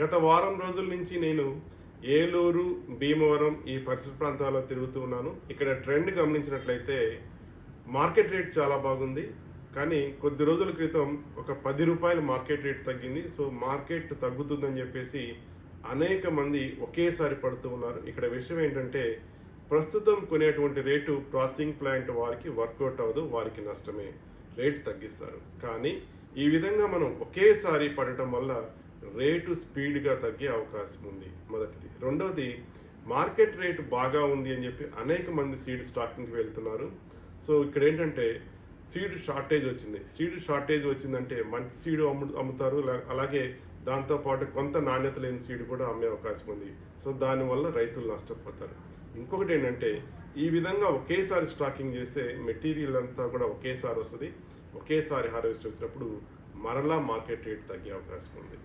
గత వారం రోజుల నుంచి నేను ఏలూరు, భీమవరం ఈ పరిసర ప్రాంతాల్లో తిరుగుతూ ఉన్నాను. ఇక్కడ ట్రెండ్ గమనించినట్లయితే మార్కెట్ రేట్ చాలా బాగుంది. కానీ కొద్ది రోజుల క్రితం ఒక 10 రూపాయలు మార్కెట్ రేట్ తగ్గింది. సో మార్కెట్ తగ్గుతుందని చెప్పేసి అనేక మంది ఒకేసారి పడుతూ ఉన్నారు. ఇక్కడ విషయం ఏంటంటే ప్రస్తుతం కొనేటువంటి రేటు ప్రాసెసింగ్ ప్లాంట్ వారికి వర్కౌట్ అవ్వదు, వారికి నష్టమే, రేటు తగ్గిస్తారు. కానీ ఈ విధంగా మనం ఒకేసారి పడటం వల్ల రేటు స్పీడ్గా తగ్గే అవకాశం ఉంది, మొదటిది. రెండవది, మార్కెట్ రేటు బాగా ఉంది అని చెప్పి అనేక మంది సీడ్ స్టాకింగ్కి వెళ్తున్నారు. సో ఇక్కడ ఏంటంటే సీడ్ షార్టేజ్ వచ్చింది. సీడ్ షార్టేజ్ వచ్చిందంటే మంచి సీడ్ అమ్ముతారు, అలాగే దాంతోపాటు కొంత నాణ్యత లేని సీడ్ కూడా అమ్మే అవకాశం ఉంది. సో దానివల్ల రైతులు నష్టపోతారు. ఇంకొకటి ఏంటంటే ఈ విధంగా ఒకేసారి స్టాకింగ్ చేస్తే మెటీరియల్ అంతా కూడా ఒకేసారి వస్తుంది. ఒకేసారి హార్వెస్ట్ వచ్చినప్పుడు మరలా మార్కెట్ రేట్ తగ్గే అవకాశం ఉంది.